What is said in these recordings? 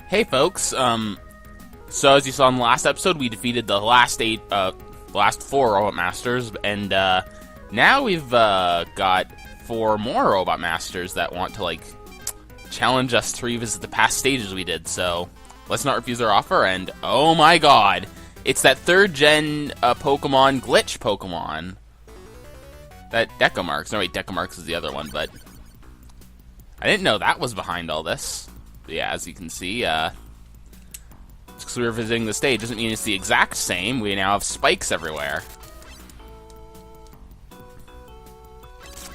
Hey folks, so as you saw in the last episode, we defeated the last last 4 Robot Masters, and now we've got 4 more Robot Masters that want to, like, challenge us to revisit the past stages we did, so let's not refuse their offer, and oh my god, it's that 3rd gen Pokemon glitch Pokemon. That Decamarx. No, wait, Decamarx is the other one, but I didn't know that was behind all this. But yeah, as you can see, just because we were visiting the stage doesn't mean it's the exact same. We now have spikes everywhere.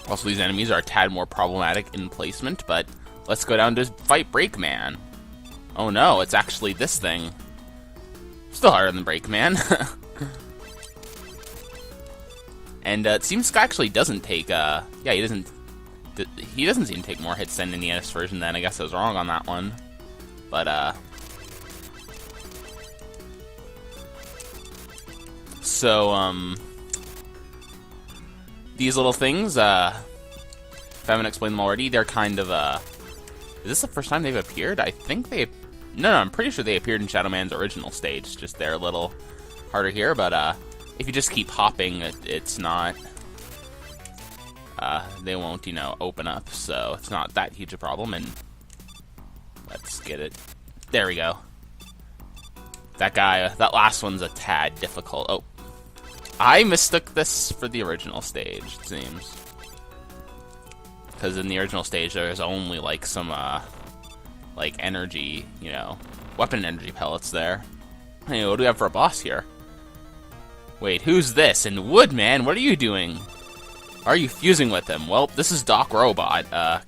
Also, these enemies are a tad more problematic in placement, but let's go down to fight Breakman. Oh no, it's actually this thing. Still harder than Breakman. And it seems Sky actually doesn't take, yeah, he doesn't seem to take more hits than in the NS version then. I guess I was wrong on that one. But, so, these little things, if I haven't explained them already, they're kind of, is this the first time they've appeared? I think no, I'm pretty sure they appeared in Shadow Man's original stage, just they're a little harder here, but, if you just keep hopping, it's not, they won't, you know, open up, so it's not that huge a problem, and let's get it. There we go. That guy, that last one's a tad difficult. Oh, I mistook this for the original stage, it seems. Because in the original stage, there's only, like, some, like, energy, you know, weapon energy pellets there. Hey, what do we have for a boss here? Wait, who's this? And Woodman, what are you doing? Are you fusing with him? Well, this is Doc Robot.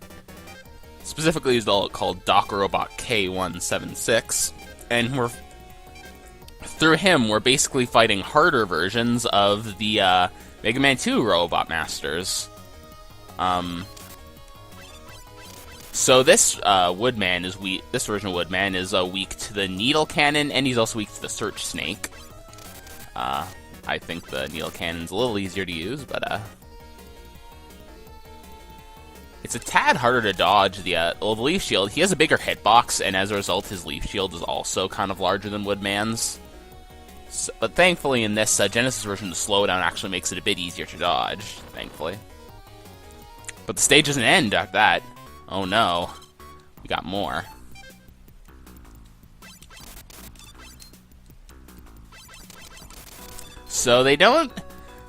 Specifically, he's called Doc Robot K176. And through him, we're basically fighting harder versions of the Mega Man 2 Robot Masters. So this Woodman is weak. This version of Woodman is weak to the Needle Cannon, and he's also weak to the Search Snake. I think the Needle Cannon's a little easier to use, but it's a tad harder to dodge the Leaf Shield. He has a bigger hitbox, and as a result, his Leaf Shield is also kind of larger than Woodman's. So, but thankfully, in this Genesis version, the slowdown actually makes it a bit easier to dodge, thankfully. But the stage doesn't end after that. Oh no. We got more. So they don't...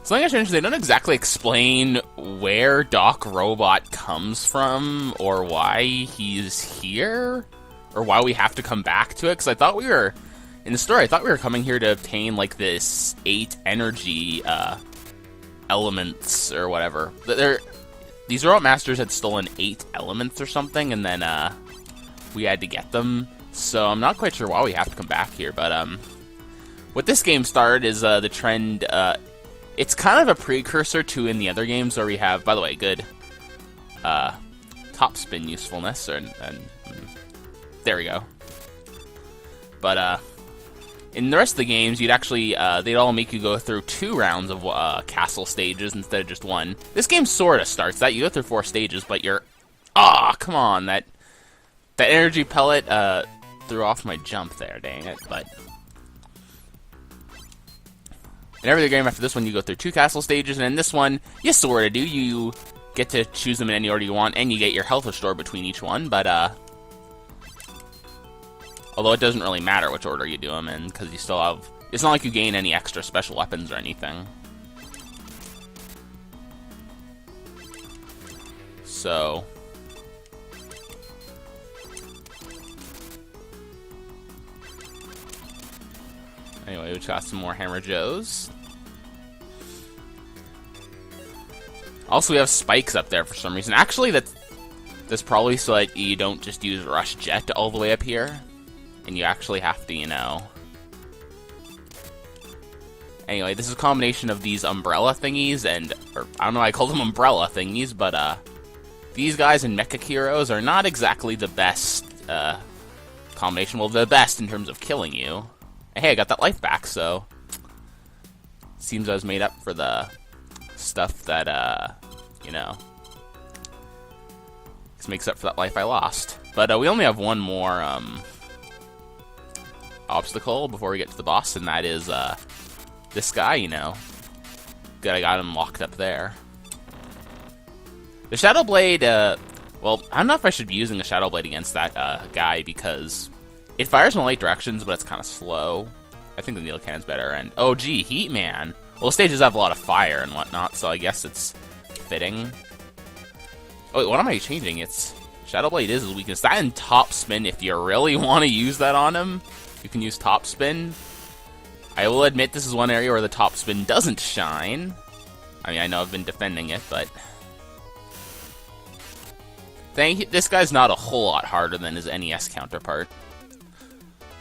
Something I should mention, they don't exactly explain where Doc Robot comes from, or why he's here, or why we have to come back to it, because I thought we were... In the story, I thought we were coming here to obtain, like, this 8 energy, elements, or whatever. These Robot Masters had stolen 8 elements or something, and then, we had to get them, so I'm not quite sure why we have to come back here, but, what this game started is, the trend, it's kind of a precursor to in the other games where we have, by the way, good, top spin usefulness, and there we go. But, in the rest of the games, you'd actually, they'd all make you go through 2 rounds of, castle stages instead of just 1. This game sort of starts that. You go through 4 stages, but you're, come on, that energy pellet, threw off my jump there, dang it, but... In every other game after this one, you go through 2 castle stages, and in this one, you sort of do. You get to choose them in any order you want, and you get your health restored between each one, but, although it doesn't really matter which order you do them in, because you still have... It's not like you gain any extra special weapons or anything. So... Anyway, we just got some more Hammer Joes. Also, we have spikes up there for some reason. Actually, that's probably so that you don't just use Rush Jet all the way up here. And you actually have to, you know... Anyway, this is a combination of these umbrella thingies and... Or, I don't know why I call them umbrella thingies, but, these guys and Mecha Heroes are not exactly the best, combination. Well, the best in terms of killing you. Hey, I got that life back, so... Seems I was made up for the stuff that, you know... This makes up for that life I lost. But we only have one more obstacle before we get to the boss, and that is this guy, you know. Good, I got him locked up there. The Shadow Blade, well, I don't know if I should be using a Shadow Blade against that guy, because it fires in the right directions, but it's kind of slow. I think the Needle Cannon's better, and oh gee, Heat Man. Well, stages have a lot of fire and whatnot, so I guess it's fitting. Oh wait, what am I changing? It's Shadow Blade is his weakness. That and Top Spin, if you really want to use that on him, you can use Top Spin. I will admit this is one area where the Top Spin doesn't shine. I mean, I know I've been defending it, but this guy's not a whole lot harder than his NES counterpart.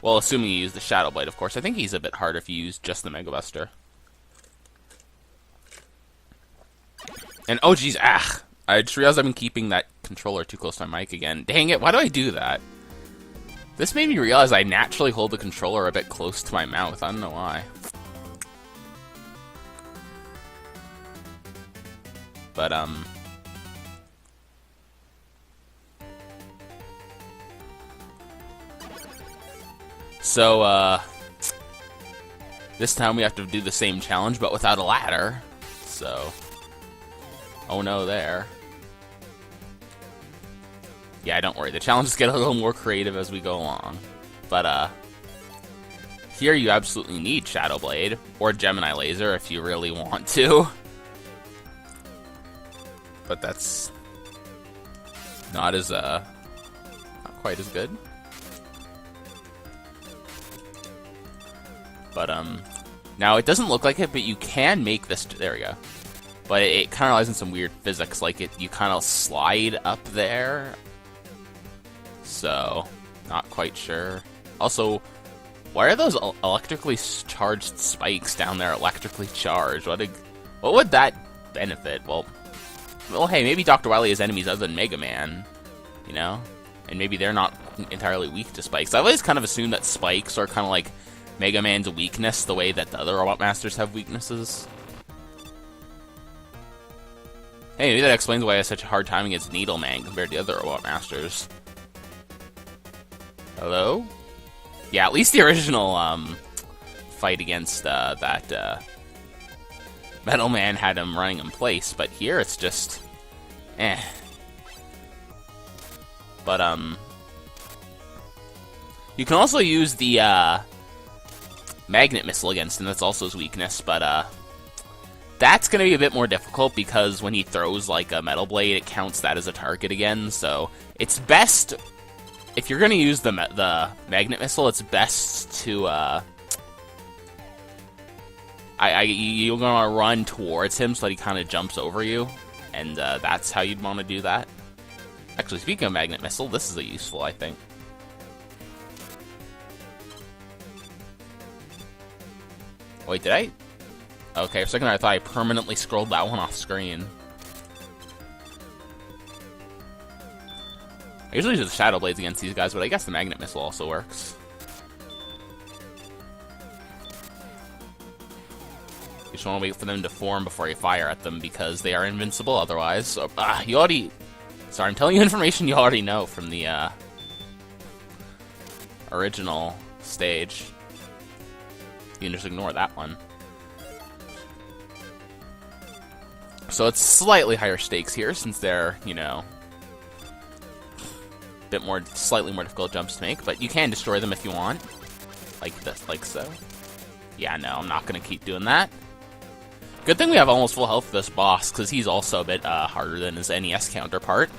Well, assuming you use the Shadow Blade, of course. I think he's a bit harder if you use just the Mega Buster. And oh geez, I just realized I've been keeping that controller too close to my mic again. Dang it, why do I do that? This made me realize I naturally hold the controller a bit close to my mouth. I don't know why. But, so, this time we have to do the same challenge, but without a ladder. So, oh no there. Yeah, don't worry. The challenges get a little more creative as we go along. But, here you absolutely need Shadow Blade, or Gemini Laser if you really want to. But that's not as, not quite as good. But, now it doesn't look like it, but you can make this, there we go. But it kind of relies on some weird physics, like you kind of slide up there. So, not quite sure. Also, why are those electrically charged spikes down there electrically charged? What would that benefit? Well, hey, maybe Dr. Wily has enemies other than Mega Man, you know? And maybe they're not entirely weak to spikes. I've always kind of assumed that spikes are kind of like Mega Man's weakness, the way that the other Robot Masters have weaknesses. Hey, maybe that explains why I have such a hard time against Needle Man compared to the other Robot Masters. Hello? Yeah, at least the original fight against that Metal Man had him running in place, but here it's just But you can also use the Magnet Missile against him. That's also his weakness, but that's gonna be a bit more difficult because when he throws like a Metal Blade, it counts that as a target again. So it's best if you're gonna use the Magnet Missile. It's best to you're gonna run towards him so that he kind of jumps over you, and that's how you'd want to do that. Actually, speaking of Magnet Missile, this is a useful, I think. Wait, did I? Okay, for a second I thought I permanently scrolled that one off screen. I usually use the Shadow Blades against these guys, but I guess the Magnet Missile also works. You just want to wait for them to form before you fire at them because they are invincible otherwise. So, you already... Sorry, I'm telling you information you already know from the original stage. You can just ignore that one. So it's slightly higher stakes here since they're, you know, slightly more difficult jumps to make, but you can destroy them if you want. Like this, like so. Yeah, no, I'm not gonna keep doing that. Good thing we have almost full health for this boss, because he's also a bit harder than his NES counterpart.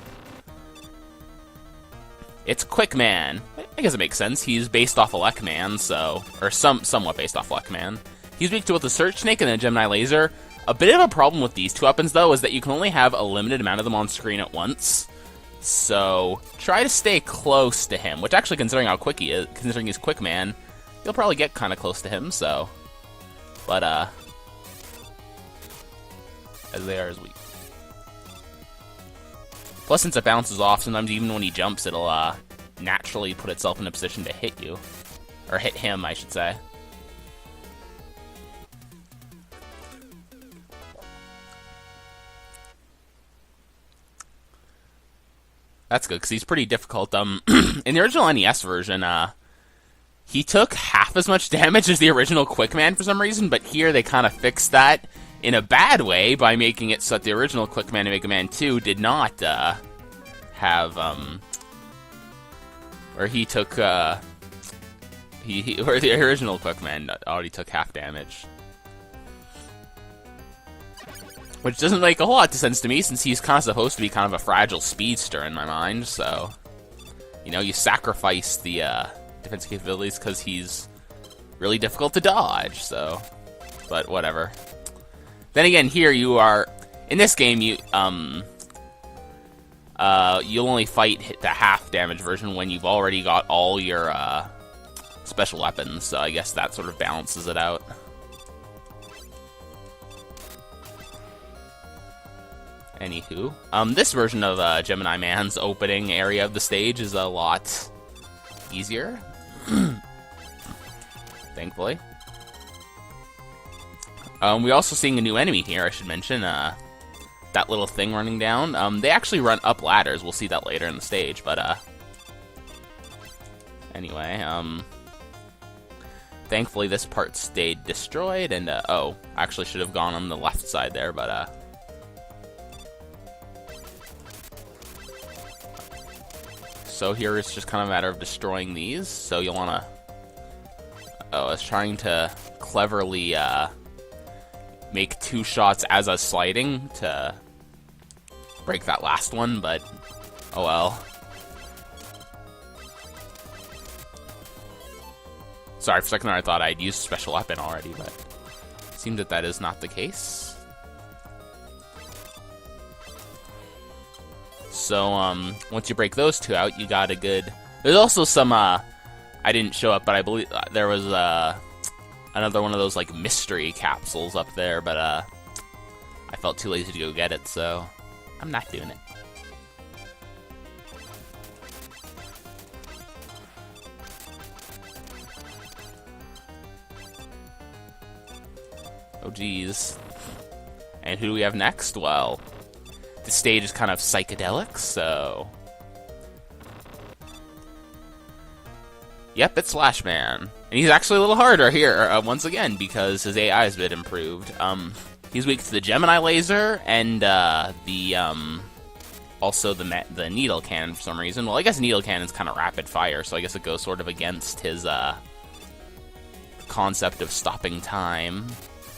It's Quick Man. I guess it makes sense. He's based off of Lek Man, so... Or somewhat based off Lek Man. He's weak to both the Search Snake and the Gemini Laser. A bit of a problem with these two weapons, though, is that you can only have a limited amount of them on screen at once. So, try to stay close to him, which actually, considering how quick he is, considering he's Quick Man, you'll probably get kind of close to him, so... But, as they are as weak. Plus, since it bounces off, sometimes even when he jumps, it'll, naturally put itself in a position to hit you. Or hit him, I should say. That's good, because he's pretty difficult. In the original NES version, he took half as much damage as the original Quickman for some reason, but here they kind of fixed that in a bad way by making it so that the original Quickman in Mega Man 2 did not have where he took where the original Quickman already took half damage. Which doesn't make a whole lot of sense to me, since he's kind of supposed to be kind of a fragile speedster in my mind, so... You know, you sacrifice the defensive capabilities because he's really difficult to dodge, so... But whatever. Then again, here you are... In this game, you'll only fight the half damage version when you've already got all your special weapons, so I guess that sort of balances it out. Anywho, this version of Gemini Man's opening area of the stage is a lot easier. Thankfully. We're also seeing a new enemy here, I should mention. That little thing running down. They actually run up ladders. We'll see that later in the stage, but, anyway, thankfully this part stayed destroyed, and, oh, I actually should have gone on the left side there, but, so here it's just kind of a matter of destroying these, so you'll want to... Oh, I was trying to cleverly make 2 shots as I was sliding to break that last one, but oh well. Sorry, for a second there I thought I'd used a special weapon already, but it seems that is not the case. So, once you break those 2 out, you got a good... There's also some, I didn't show up, but I believe there was, another one of those, like, mystery capsules up there, but, I felt too lazy to go get it, so I'm not doing it. Oh, geez. And who do we have next? Well... The stage is kind of psychedelic, so... Yep, it's Slash Man. And he's actually a little harder here, once again, because his AI has been improved. He's weak to the Gemini Laser, and, also the Needle Cannon for some reason. Well, I guess Needle Cannon's kind of rapid fire, so I guess it goes sort of against his, concept of stopping time.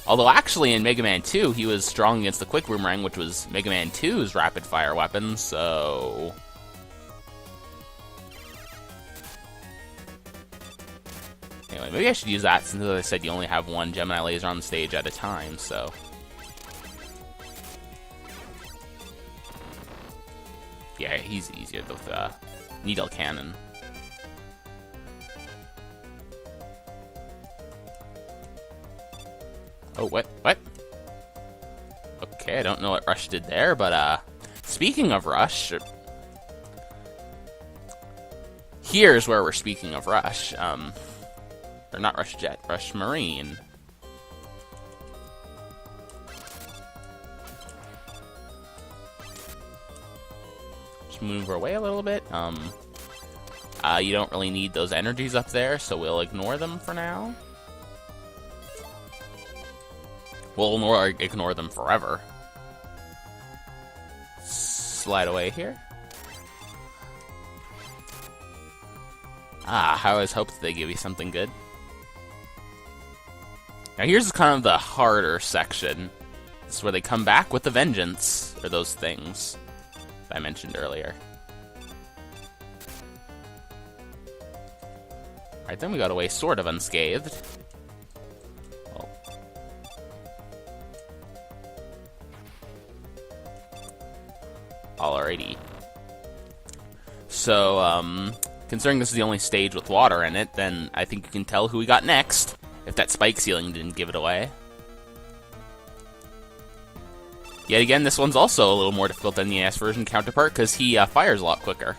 Although, actually, in Mega Man 2, he was strong against the Quick Boomerang, which was Mega Man 2's rapid-fire weapon, so... Anyway, maybe I should use that, since, as I said, you only have one Gemini Laser on the stage at a time, so... Yeah, he's easier with Needle Cannon. Oh, what? Okay, I don't know what Rush did there, but, speaking of Rush... Here's where we're speaking of Rush, or not Rush Jet, Rush Marine. Just move away a little bit, you don't really need those energies up there, so we'll ignore them for now. We'll ignore them forever. Slide away here. Ah, I always hoped they give you something good. Now here's kind of the harder section. This is where they come back with a vengeance, or those things that I mentioned earlier. Alright, then we got away sort of unscathed. Alrighty. So, considering this is the only stage with water in it, then I think you can tell who we got next, if that spike ceiling didn't give it away. Yet again, this one's also a little more difficult than the NES version counterpart, because he fires a lot quicker.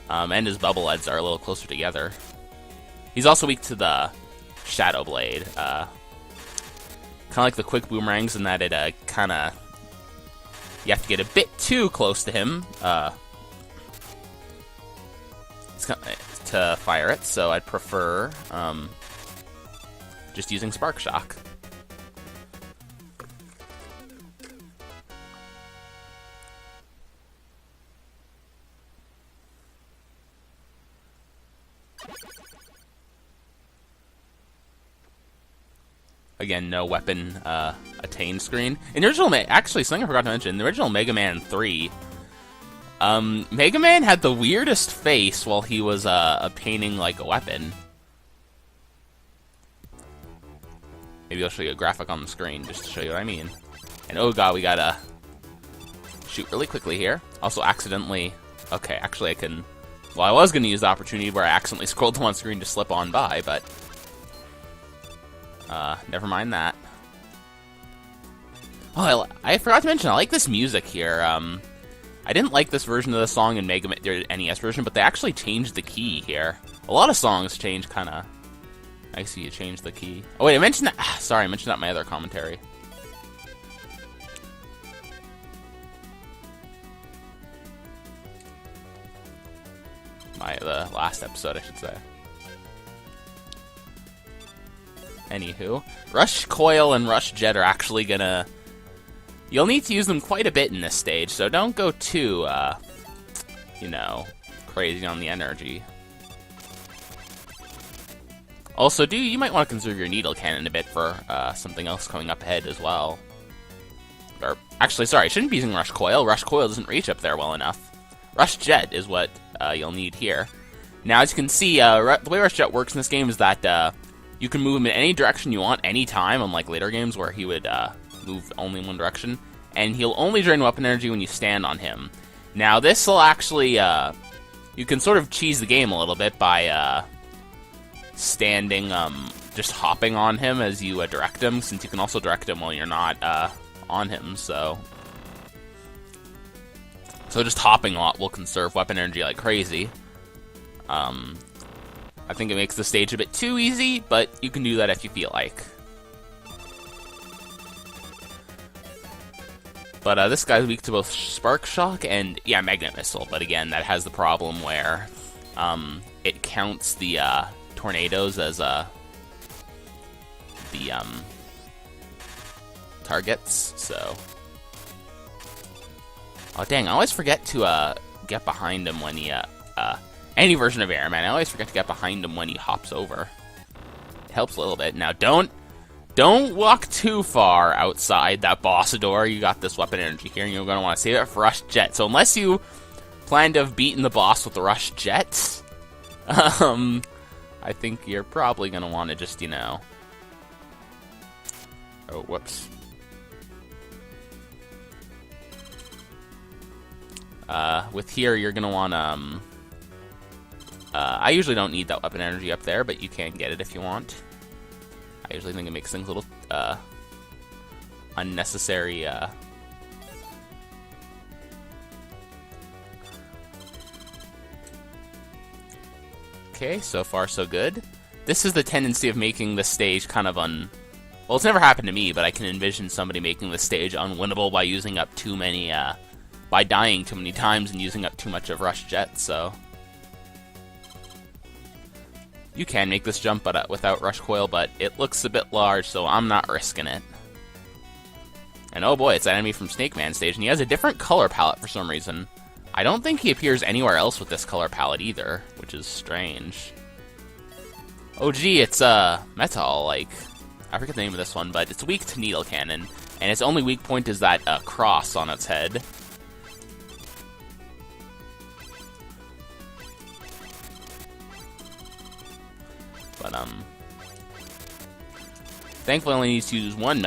And his bubble heads are a little closer together. He's also weak to the Shadow Blade. Kind of like the Quick Boomerangs in that it kind of... You have to get a bit too close to him. It's to fire it, so I'd prefer just using Spark Shock. Again, no weapon attained screen. In the original, actually, something I forgot to mention, in the original Mega Man 3, Mega Man had the weirdest face while he was painting like a weapon. Maybe I'll show you a graphic on the screen just to show you what I mean. And oh god, we gotta shoot really quickly here. Also accidentally... Okay, actually I can... Well, I was gonna use the opportunity where I accidentally scrolled to one screen to slip on by, but... never mind that. Oh, I forgot to mention, I like this music here. I didn't like this version of the song in Mega Man, the NES version, but they actually changed the key here. A lot of songs change kinda... I see you changed the key. Oh wait, I mentioned that... Sorry, I mentioned that in my other commentary. The last episode, I should say. Anywho, Rush Coil and Rush Jet are actually gonna... You'll need to use them quite a bit in this stage, so don't go too, you know, crazy on the energy. Also, you might want to conserve your Needle Cannon a bit for something else coming up ahead as well. Or, actually, sorry, I shouldn't be using Rush Coil. Rush Coil doesn't reach up there well enough. Rush Jet is what you'll need here. Now, as you can see, the way Rush Jet works in this game is that you can move him in any direction you want, anytime, unlike later games where he would move only in one direction. And he'll only drain weapon energy when you stand on him. Now, this will actually... you can sort of cheese the game a little bit by... standing, just hopping on him as you direct him, since you can also direct him while you're not on him, so just hopping a lot will conserve weapon energy like crazy. I think it makes the stage a bit too easy, but you can do that if you feel like. But this guy's weak to both Spark Shock and, yeah, Magnet Missile, but again, that has the problem where it counts the tornadoes as the targets, so... Oh dang, I always forget to get behind him when he any version of Airman, I always forget to get behind him when he hops over. It helps a little bit. Now don't walk too far outside that boss door. You got this weapon energy here, and you're gonna want to save it for Rush Jet. So unless you plan to have beaten the boss with the Rush Jet, I think you're probably going to want to just, you know... Oh, whoops. With here, you're going to want to... I usually don't need that weapon energy up there, but you can get it if you want. I usually think it makes things a little unnecessary... Okay, so far so good. This is the tendency of making the stage kind of well, it's never happened to me, but I can envision somebody making the stage unwinnable by using up too many, by dying too many times and using up too much of Rush Jet, so... You can make this jump but without Rush Coil, but it looks a bit large, so I'm not risking it. And oh boy, it's that enemy from Snake Man stage, and he has a different color palette for some reason. I don't think he appears anywhere else with this color palette either, which is strange. Oh gee, it's Metal, like, I forget the name of this one, but it's weak to Needle Cannon, and its only weak point is that cross on its head. But thankfully only needs to use one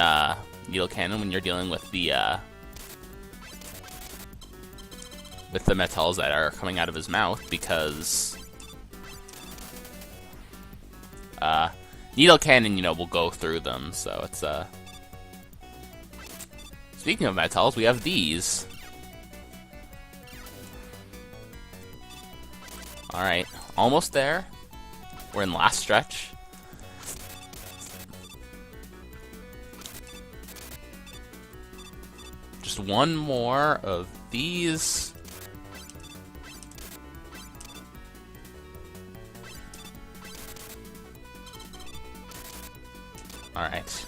Needle Cannon when you're dealing with the metals that are coming out of his mouth, because Needle Cannon, you know, will go through them, so it's Speaking of metals, we have these. Alright, almost there. We're in last stretch. Just one more of these. Alright.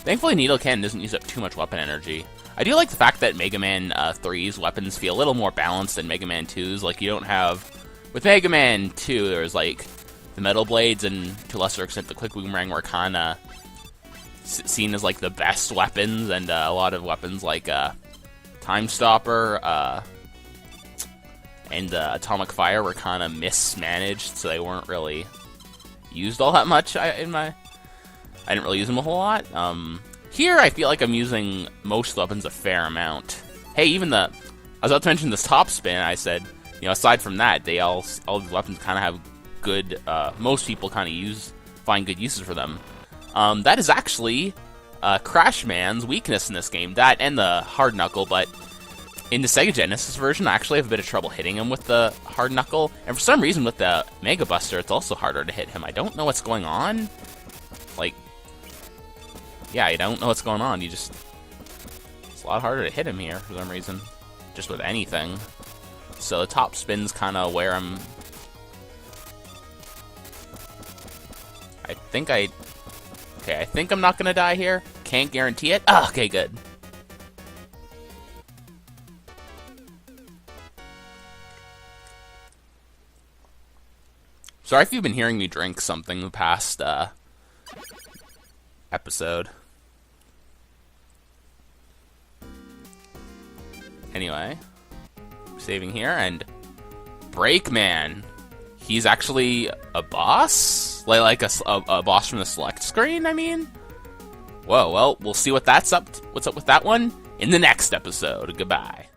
Thankfully, Needle Cannon doesn't use up too much weapon energy. I do like the fact that Mega Man 3's weapons feel a little more balanced than Mega Man 2's. Like, you don't have... With Mega Man 2, there was, like, the Metal Blades and, to a lesser extent, the Quick Boomerang were kind of seen as, like, the best weapons, and a lot of weapons like Time Stopper and Atomic Fire were kind of mismanaged, so they weren't really used all that much I didn't really use them a whole lot. Here, I feel like I'm using most weapons a fair amount. Hey, even I was about to mention this top spin, I said, you know, aside from that, all the weapons kind of have good, most people kind of find good uses for them. That is actually Crash Man's weakness in this game, that and the Hard Knuckle, but in the Sega Genesis version, I actually have a bit of trouble hitting him with the Hard Knuckle, and for some reason with the Mega Buster, it's also harder to hit him. I don't know what's going on. Like, yeah, I don't know what's going on. It's a lot harder to hit him here for some reason, just with anything. So the top spin's kind of where I'm... I think I'm not gonna die here. Can't guarantee it. Oh, okay, good. Sorry if you've been hearing me drink something the past episode. Anyway, saving here, and Breakman. He's actually a boss? Like a boss from the select screen, I mean? Whoa, well, we'll see what's up with that one in the next episode. Goodbye.